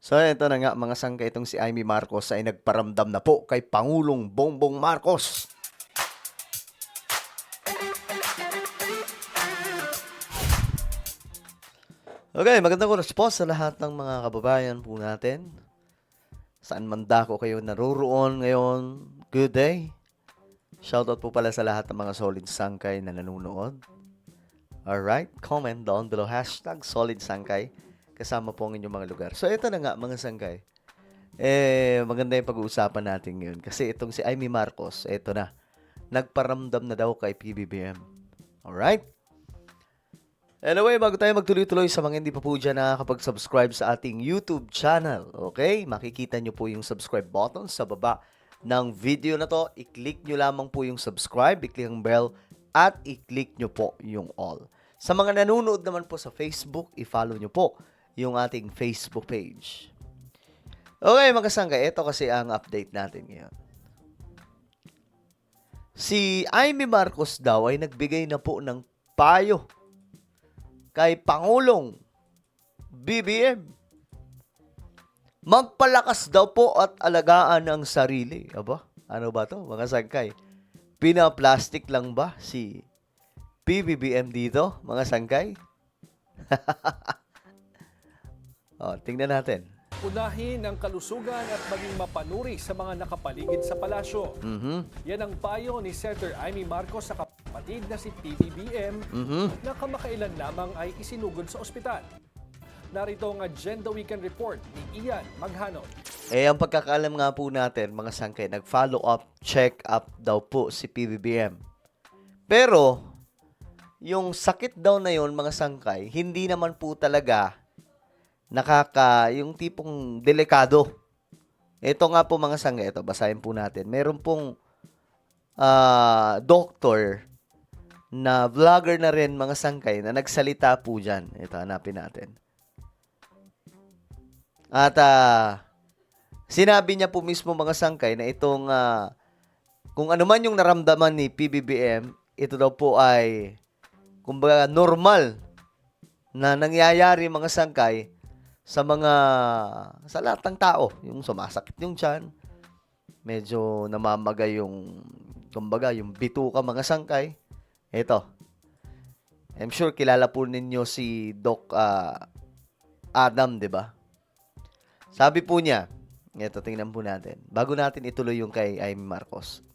So ito na nga mga sangka, itong si Amy Marcos ay nagparamdam na po kay Pangulong Bongbong Marcos. Okay, magandang oras po sa lahat ng mga kababayan po natin. Saan man dako kayo naroroon ngayon, good day. Shoutout po pala sa lahat ng mga solid sangkay na nanonood. Alright, comment down below, hashtag solid sangkay, kasama po ang inyong mga lugar. So ito na nga mga sangkay. Maganda yung pag-uusapan natin ngayon. Kasi itong si Amy Marcos, ito na. Nagparamdam na daw kay PBBM. Alright? Anyway, bago tayo magtuloy-tuloy sa mga hindi pa po dyan nakakapag-subscribe sa ating YouTube channel. Okay? Makikita nyo po yung subscribe button sa baba ng video na to. I-click nyo lamang po yung subscribe, i-click ang bell, at i-click nyo po yung all. Sa mga nanonood naman po sa Facebook, i-follow nyo po yung ating Facebook page. Okay, mga sangkay, ito kasi ang update natin ngayon. Si Amy Marcos daw ay nagbigay na po ng payo kay Pangulong BBM. Magpalakas daw po at alagaan ang sarili. Aba, ano ba to mga sangkay? Pinaplastic lang ba si PBBM dito, mga sangkay? Tingnan natin. Unahin ang kalusugan at maging mapanuri sa mga nakapaligid sa palasyo. Yan ang payo ni Senator Amy Marcos sa kapatid na si PBBM na kamakailan lamang ay isinugod sa ospital. Narito ang Agenda Weekend Report ni Ian Maghanot. Ang pagkakaalam nga po natin, mga sangkay, nag-follow up, check up daw po si PBBM. Pero, yung sakit daw na yon mga sangkay, hindi naman po talaga yung tipong delikado. Ito nga po mga sangkay, ito, basahin po natin. Meron pong doktor na vlogger na rin mga sangkay na nagsalita po dyan. Ito, hanapin natin. At sinabi niya po mismo mga sangkay na itong kung ano man yung naramdaman ni PBBM, ito daw po ay kumbaga normal na nangyayari mga sangkay sa lahat ng tao. Yung sumasakit yung tiyan, medyo namamagay yung kumbaga yung bituka mga sangkay. Ito. I'm sure kilala po ninyo si Doc Adam, 'di ba? Sabi po niya, ito, tingnan po natin. Bago natin ituloy yung kay Amy Marcos.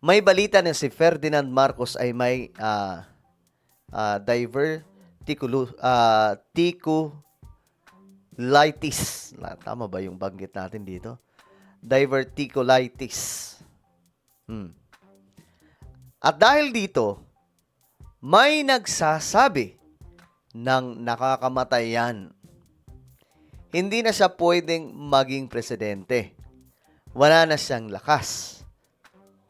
May balita na si Ferdinand Marcos ay may diverticulitis. Tama ba yung banggit natin dito? Diverticulitis. At dahil dito, may nagsasabi ng nakakamatayan. Hindi na siya pwedeng maging presidente. Wala na siyang lakas.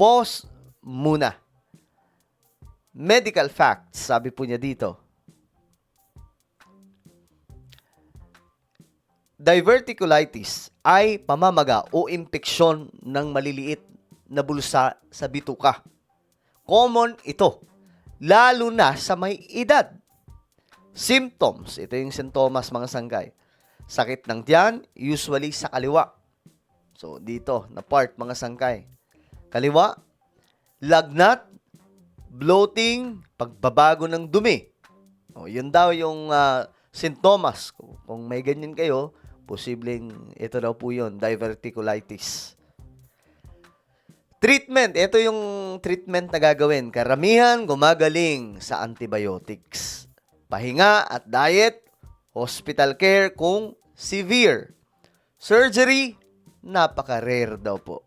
Pause muna. Medical facts, sabi po niya dito. Diverticulitis ay pamamaga o impeksyon ng maliliit na bulsa sa bituka. Common ito, lalo na sa may edad. Symptoms, ito yung sintomas mga sangkay. Sakit ng tiyan, usually sa kaliwa. So, dito, na part, mga sangkay. Kaliwa, lagnat, bloating, pagbabago ng dumi. Yun daw yung sintomas. Kung may ganyan kayo, posibleng ito daw po yun, diverticulitis. Treatment, ito yung treatment na gagawin. Karamihan, gumagaling sa antibiotics. Pahinga at diet, hospital care kung severe. Surgery, napaka-rare daw po.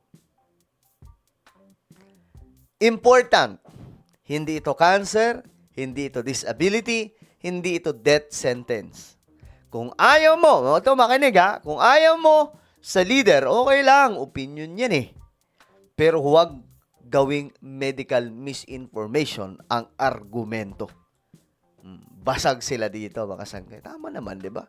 Important, hindi ito cancer, hindi ito disability, hindi ito death sentence. Kung ayaw mo, ito makinig ha, kung ayaw mo sa leader, okay lang, opinion yan eh. Pero huwag gawing medical misinformation ang argumento. Basag sila dito, mga sangkay. Tama naman, di ba?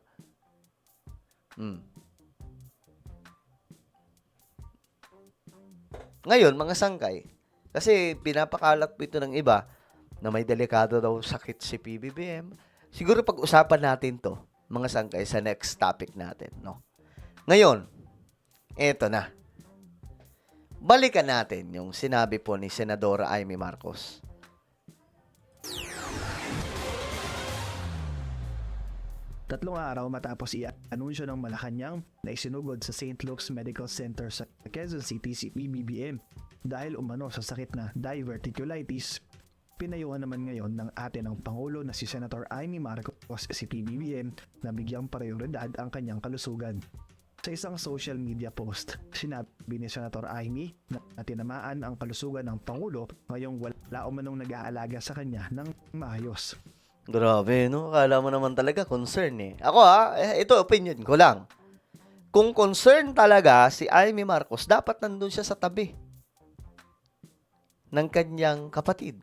Ngayon, mga sangkay, kasi pinapakalat po ito ng iba na may delikado daw sakit si PBBM. Siguro pag-usapan natin to. mga sangkay, sa next topic natin, no? Ngayon, eto na. Balikan natin yung sinabi po ni Senadora Amy Marcos. Tatlong araw matapos i-anunsyo ng Malacanang na isinugod sa St. Luke's Medical Center sa Quezon City si PBBM dahil umano sa sakit na diverticulitis, pinayuhan naman ngayon ng ate ng Pangulo na si Senator Amy Marcos si PBBM na bigyang prioridad ang kanyang kalusugan. Sa isang social media post, sinabi ni Senator Amy na tinamaan ang kalusugan ng Pangulo ngayong wala umanong nag-aalaga sa kanya ng maayos. Grabe, no? Akala mo naman talaga concern eh. Ako ito opinion ko lang. Kung concern talaga si Amy Marcos, dapat nandun siya sa tabi ng kanyang kapatid.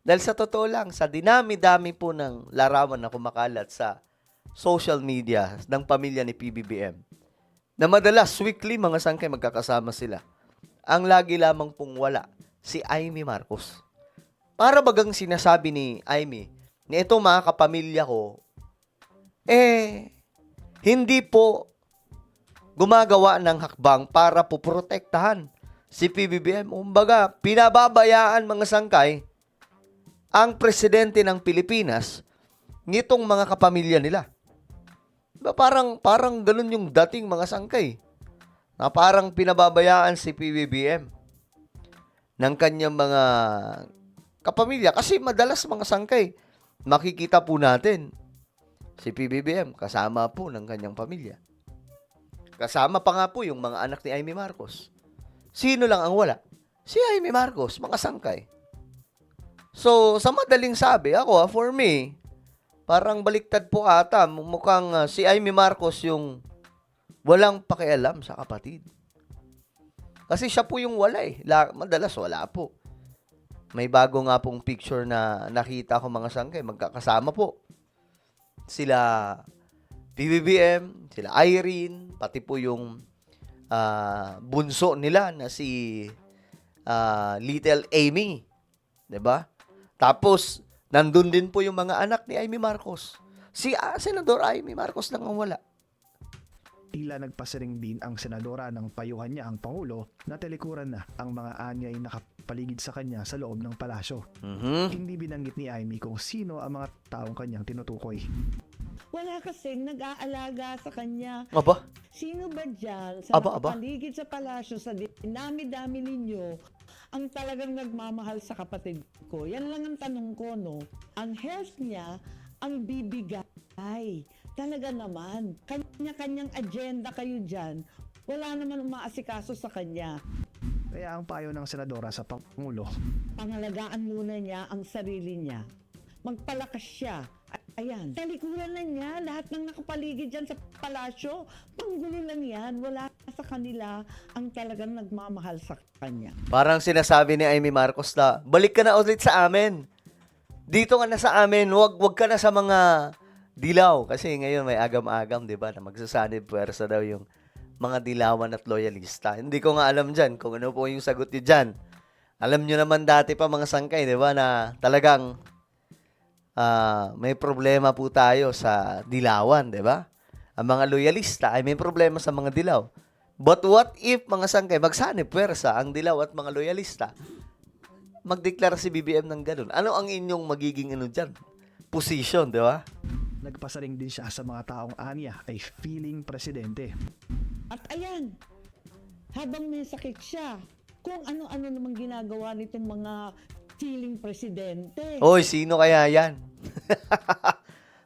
Dahil sa totoo lang, sa dinami-dami po ng larawan na kumakalat sa social media ng pamilya ni PBBM, na madalas weekly mga sangkay magkakasama sila, ang lagi lamang pong wala, si Amy Marcos. Para bagang sinasabi ni Amy, ni itong mga kapamilya ko, hindi po gumagawa ng hakbang para po protektahan si PBBM. Kumbaga, pinababayaan mga sangkay ang presidente ng Pilipinas nitong mga kapamilya nila. Diba, parang ganun yung dating mga sangkay. Na parang pinababayaan si PBBM ng kanyang mga kapamilya. Kasi madalas mga sangkay, makikita po natin si PBBM kasama po ng kanyang pamilya. Kasama pa nga po yung mga anak ni Amy Marcos. Sino lang ang wala? Si Amy Marcos, mga sangkay. So, sa madaling sabi, for me, parang baliktad po ata. Mukhang si Amy Marcos yung walang pakialam sa kapatid. Kasi siya po yung wala eh. Madalas wala po. May bago nga pong picture na nakita ko mga sangkay. Magkakasama po. Sila PBBM, sila Irene, pati po yung bunso nila na si Little Amy. 'Di ba? Tapos, nandun din po yung mga anak ni Amy Marcos. Si Senador Amy Marcos lang ang wala. Tila nagpasiring din ang senadora ng payuhan niya ang Pangulo na talikuran na ang mga anyay nakapaligid sa kanya sa loob ng palasyo. Hindi binanggit ni Amy kung sino ang mga taong kanyang tinutukoy. Wala kasing nag-aalaga sa kanya. Aba? Sino ba dyan sa Aba. paligid sa palasyo sa dinami-dami ninyo ang talagang nagmamahal sa kapatid ko? Yan lang ang tanong ko, no? Ang health niya ang bibigay. Talaga naman, kanya-kanyang agenda kayo dyan. Wala naman umaasikaso sa kanya. Kaya ang payo ng senadora sa Pangulo, Pangalagaan muna niya ang sarili niya. Magpalakas siya. Ayan, talikuran na niya lahat ng nakapaligid dyan sa palasyo. Panggulo lang yan. Wala sa kanila ang talagang nagmamahal sa kanya. Parang sinasabi ni Amy Marcos na, balik ka na ulit sa amin. Dito ka na sa amin. Wag ka na sa mga dilaw. Kasi ngayon may agam-agam, di ba, na magsasanib puwersa daw yung mga dilawan at loyalista. Hindi ko nga alam dyan kung ano po yung sagot nyo dyan. Alam nyo naman dati pa mga sangkay, di ba, na talagang may problema po tayo sa dilawan, di ba? Ang mga loyalista ay may problema sa mga dilaw. But what if, mga sangkay, magsanib puwersa ang dilaw at mga loyalista? Magdeklara si BBM ng ganun. Ano ang inyong magiging dyan? Position, di ba? nagpasaring din siya sa mga taong anya ay feeling presidente. At ayan, habang may sakit siya, kung ano-ano namang ginagawa nitong mga feeling presidente. Hoy, sino kaya yan?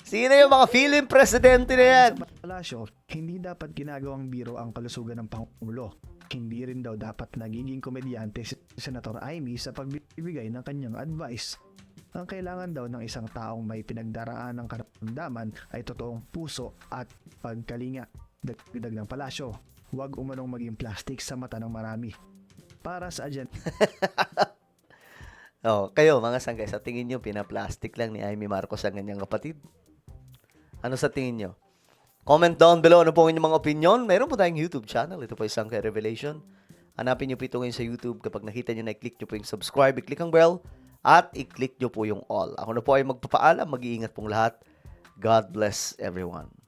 Sino yung mga feeling presidente na yan? Sa palasyo, hindi dapat ginagawang biro ang kalusugan ng Pangulo. Hindi rin daw dapat nagiging komedyante si Senator Amy sa pagbibigay ng kanyang advice. Ang kailangan daw ng isang taong may pinagdaraan ng karamdaman ay totoong puso at pagkalinga. Dagdag ng palasyo, huwag umanong maging plastic sa mata ng marami. Para sa agenda Kayo mga sanggay, sa tingin nyo, pinaplastic lang ni Amy Marcos ang kanyang kapatid? Ano sa tingin nyo? Comment down below ano po ang inyong mga opinion. Meron po tayong YouTube channel. Ito po yung Sangkay Revelation. Hanapin nyo po ito ngayon sa YouTube. Kapag nakita nyo na, i-click nyo po yung subscribe, i-click ang bell, at i-click nyo po yung all. Ako na po ay magpapaalam. Mag-iingat pong lahat. God bless everyone.